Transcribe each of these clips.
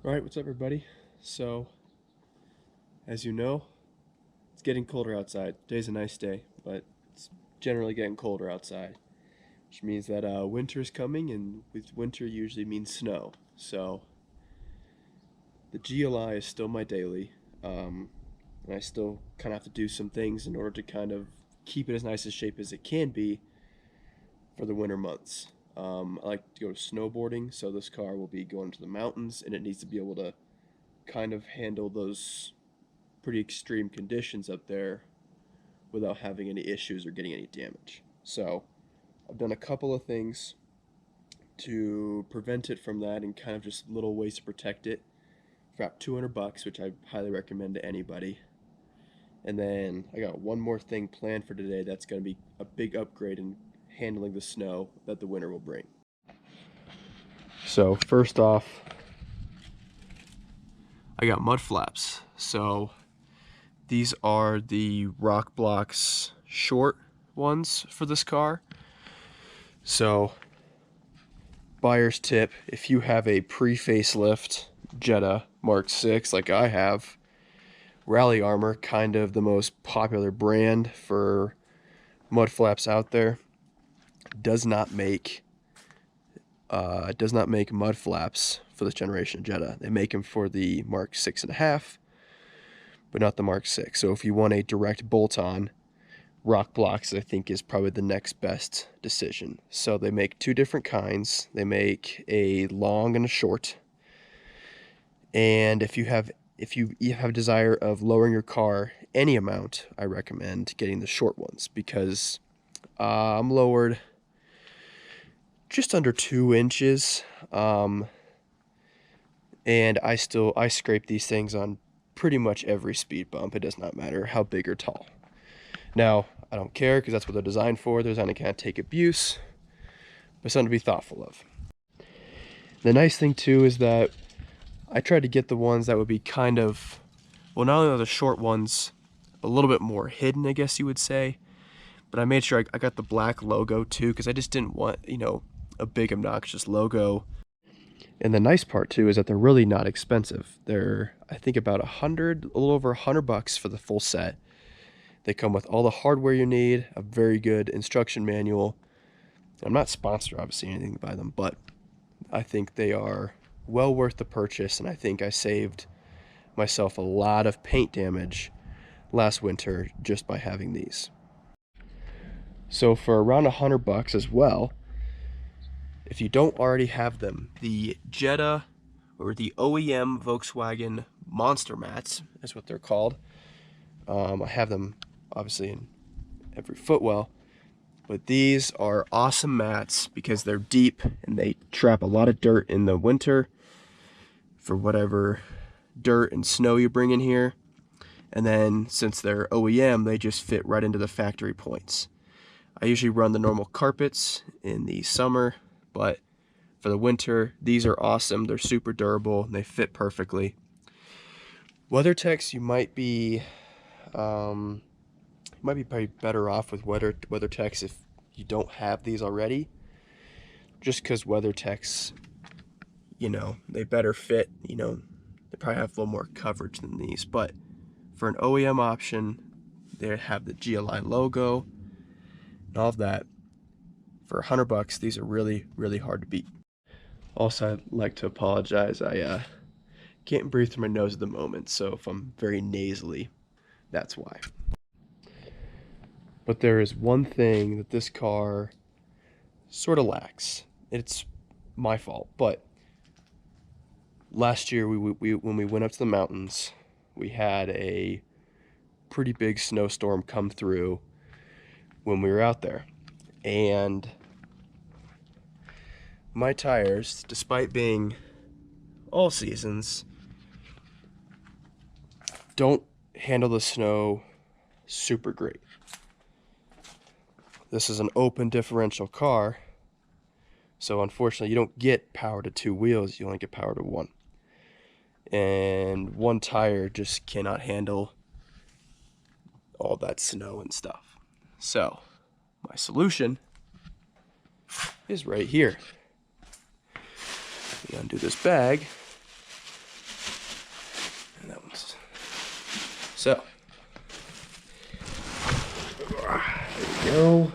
Alright, what's up everybody? So, as you know, it's getting colder outside. Today's a nice day, but it's generally getting colder outside, which means that winter's coming, and with winter usually means snow. So, the GLI is still my daily, and I still kind of have to do some things in order to kind of keep it as nice a shape as it can be for the winter months. I like to go snowboarding, so this car will be going to the mountains, and it needs to be able to kind of handle those pretty extreme conditions up there without having any issues or getting any damage. So I've done a couple of things to prevent it from that and kind of just little ways to protect it for about $200, which I highly recommend to anybody. And then I got one more thing planned for today that's going to be a big upgrade in handling the snow that the winter will bring. So first off, I got mud flaps. So these are the Rock Blocks short ones for this car. So, buyer's tip, if you have a pre-facelift Jetta Mark 6 like I have, Rally Armor, kind of the most popular brand for mud flaps out there, does not make mud flaps for this generation of Jetta. They make them for the Mark 6.5, but not the Mark 6. So if you want a direct bolt-on, Rock Blocks, I think, is probably the next best decision. So they make two different kinds. They make a long and a short. And if you have a desire of lowering your car any amount, I recommend getting the short ones, because I'm lowered just under 2 inches, and I scrape these things on pretty much every speed bump. It does not matter how big or tall. Now, I don't care, because that's what they're designed for. They're designed to kind of take abuse, but something to be thoughtful of. The nice thing too is that I tried to get the ones that would be kind of, well, not only are the short ones a little bit more hidden, I guess you would say, but I made sure I got the black logo too, because I just didn't want, a big obnoxious logo. And the nice part too is that they're really not expensive. They're, I think, about a little over $100 for the full set. They come with all the hardware you need, a very good instruction manual. I'm not sponsored, obviously, anything by them, but I think they are well worth the purchase, and I think I saved myself a lot of paint damage last winter just by having these. So for around $100 as well, if you don't already have them, the Jetta, or the OEM Volkswagen Monster Mats, is what they're called. I have them obviously in every footwell, but these are awesome mats because they're deep and they trap a lot of dirt in the winter for whatever dirt and snow you bring in here. And then since they're OEM, they just fit right into the factory points. I usually run the normal carpets in the summer, but for the winter, these are awesome. They're super durable and they fit perfectly. WeatherTechs, you might be probably better off with WeatherTechs if you don't have these already, just because WeatherTechs, they better fit, they probably have a little more coverage than these. But for an OEM option, they have the GLI logo and all of that. For $100, these are really, really hard to beat. Also, I'd like to apologize. I can't breathe through my nose at the moment, so if I'm very nasally, that's why. But there is one thing that this car sort of lacks. It's my fault, but last year when we went up to the mountains, we had a pretty big snowstorm come through when we were out there. And my tires, despite being all seasons, don't handle the snow super great. This is an open differential car, so unfortunately you don't get power to 2 wheels, you only get power to 1. And one tire just cannot handle all that snow and stuff. So my solution is right here. You undo this bag, So, there we go.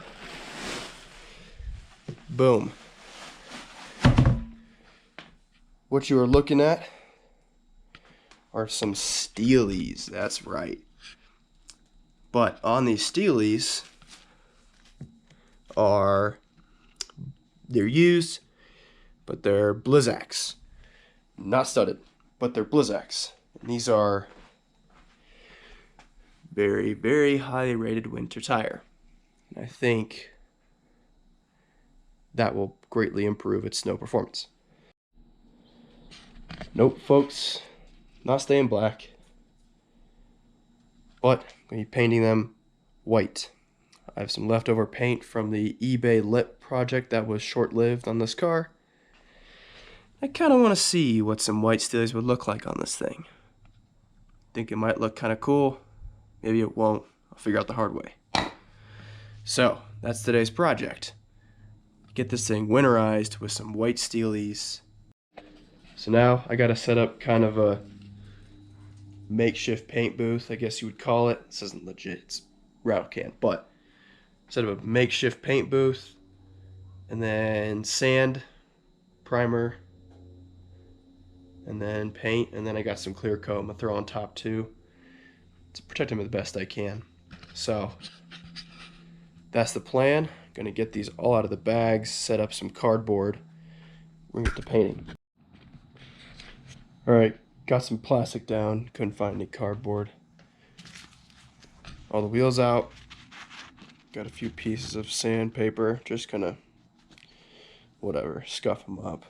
Boom. What you are looking at are some Steelies. That's right. But on these Steelies they're used, but they're Blizzaks. Not studded, but they're Blizzaks. And these are very, very highly rated winter tire. And I think that will greatly improve its snow performance. Nope, folks, not staying black, but I'm going to be painting them white. I have some leftover paint from the eBay lip project that was short-lived on this car. I kind of want to see what some white Steelies would look like on this thing. Think it might look kind of cool. Maybe it won't. I'll figure out the hard way. So, that's today's project. Get this thing winterized with some white Steelies. So now I got to set up kind of a makeshift paint booth, I guess you would call it. This isn't legit, it's rattle can, but set up a makeshift paint booth, and then sand, primer, and then paint, and then I got some clear coat I'm gonna throw on top too to protect them the best I can. So that's the plan. Gonna get these all out of the bags, set up some cardboard, bring it to painting. Alright, got some plastic down, couldn't find any cardboard. All the wheels out. Got a few pieces of sandpaper, just gonna, whatever, scuff them up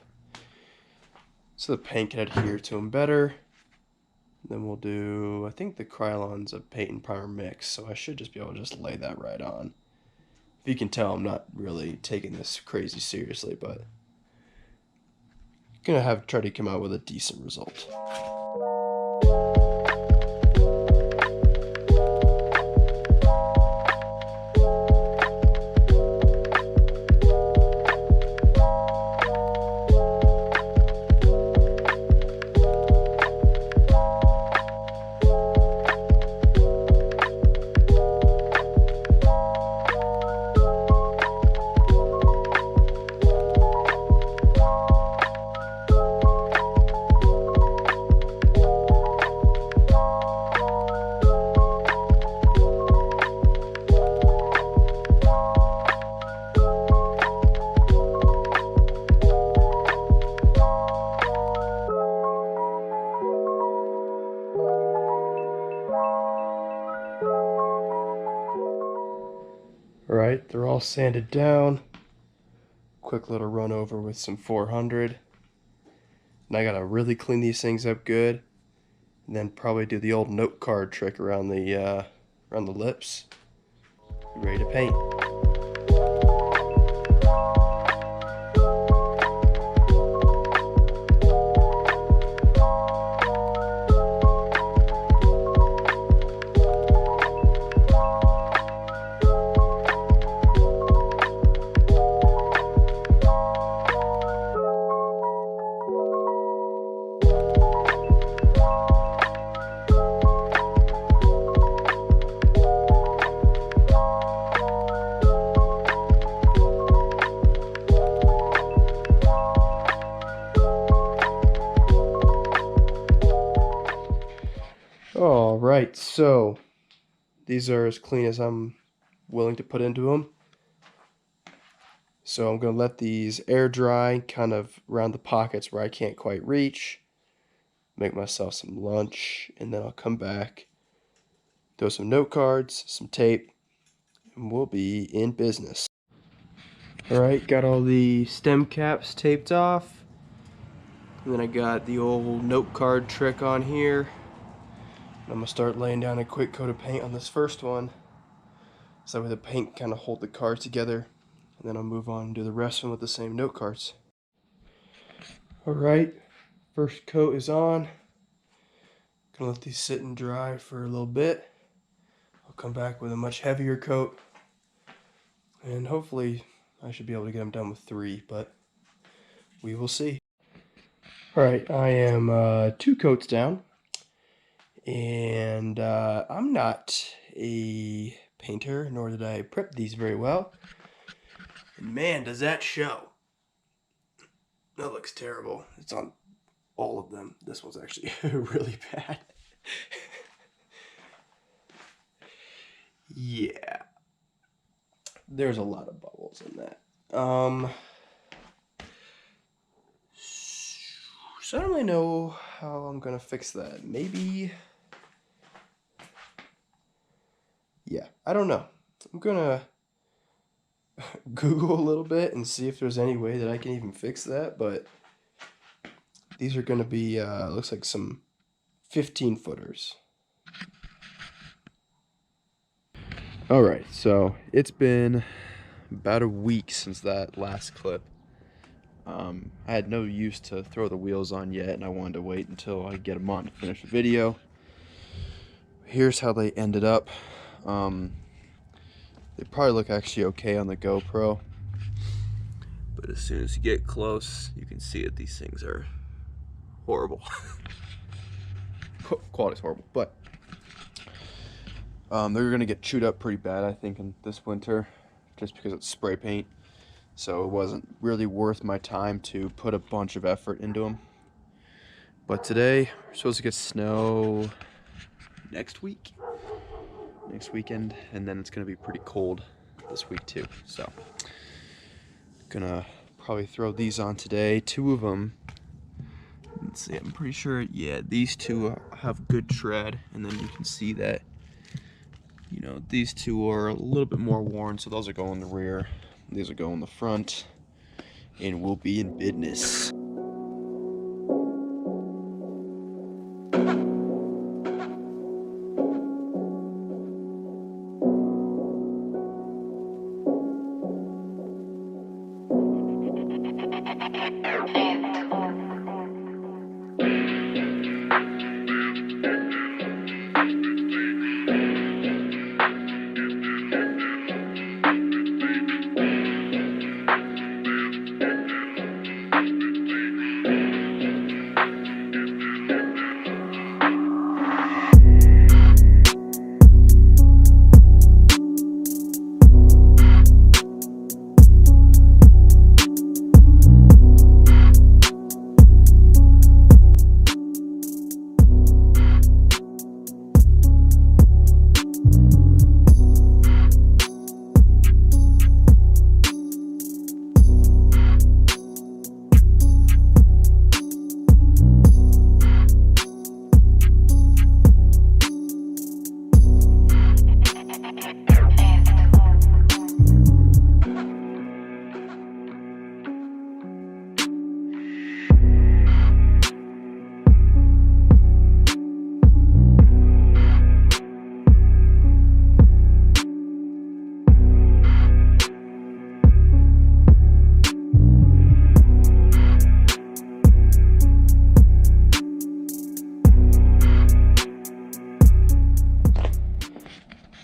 so the paint can adhere to them better. Then we'll do, I think the Krylon's a paint and primer mix, so I should just be able to just lay that right on. If you can tell, I'm not really taking this crazy seriously, but gonna try to come out with a decent result. Alright, they're all sanded down. Quick little run over with some 400. And I gotta really clean these things up good. And then probably do the old note card trick around the lips. Be ready to paint. Alright, so these are as clean as I'm willing to put into them. So I'm going to let these air dry kind of around the pockets where I can't quite reach. Make myself some lunch, and then I'll come back, throw some note cards, some tape, and we'll be in business. Alright, got all the stem caps taped off. And then I got the old note card trick on here. I'm going to start laying down a quick coat of paint on this first one, so that way the paint kind of hold the cards together, and then I'll move on and do the rest of them with the same note cards. Alright, first coat is on. Gonna let these sit and dry for a little bit. I'll come back with a much heavier coat, and hopefully I should be able to get them done with 3, but we will see. Alright, I am 2 coats down. And I'm not a painter, nor did I prep these very well. And man, does that show. That looks terrible. It's on all of them. This one's actually really bad. Yeah. There's a lot of bubbles in that. So I don't really know how I'm gonna fix that. Maybe. Yeah, I don't know. I'm gonna Google a little bit and see if there's any way that I can even fix that, but these are gonna be, looks like some 15 footers. Alright, so it's been about a week since that last clip. I had no use to throw the wheels on yet, and I wanted to wait until I get them on to finish the video. Here's how they ended up. They probably look actually okay on the GoPro, but as soon as you get close, you can see that these things are horrible. Quality's horrible, but they're gonna get chewed up pretty bad, I think, in this winter, just because it's spray paint. So it wasn't really worth my time to put a bunch of effort into them. But today, we're supposed to get snow next weekend, and then it's gonna be pretty cold this week too. So, gonna probably throw these on today. 2 of them. Let's see, I'm pretty sure, yeah, these 2 have good tread, and then you can see that, you know, these 2 are a little bit more worn, so those are going in the rear. These are going in the front, and we'll be in business.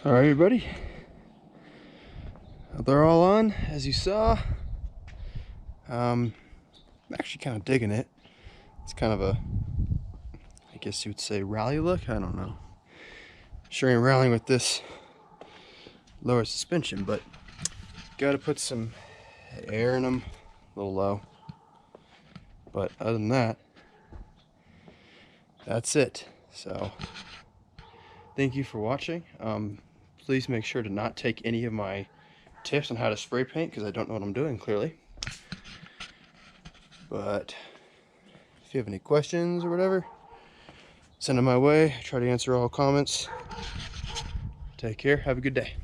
All right, everybody. They're all on, as you saw. I'm actually kind of digging it. It's kind of a, I guess you would say, rally look. I don't know. Sure ain't rallying with this lower suspension, but got to put some air in them. A little low. But other than that, that's it. So, thank you for watching. Please make sure to not take any of my tips on how to spray paint, because I don't know what I'm doing, clearly. But if you have any questions or whatever, send them my way. I try to answer all comments. Take care. Have a good day.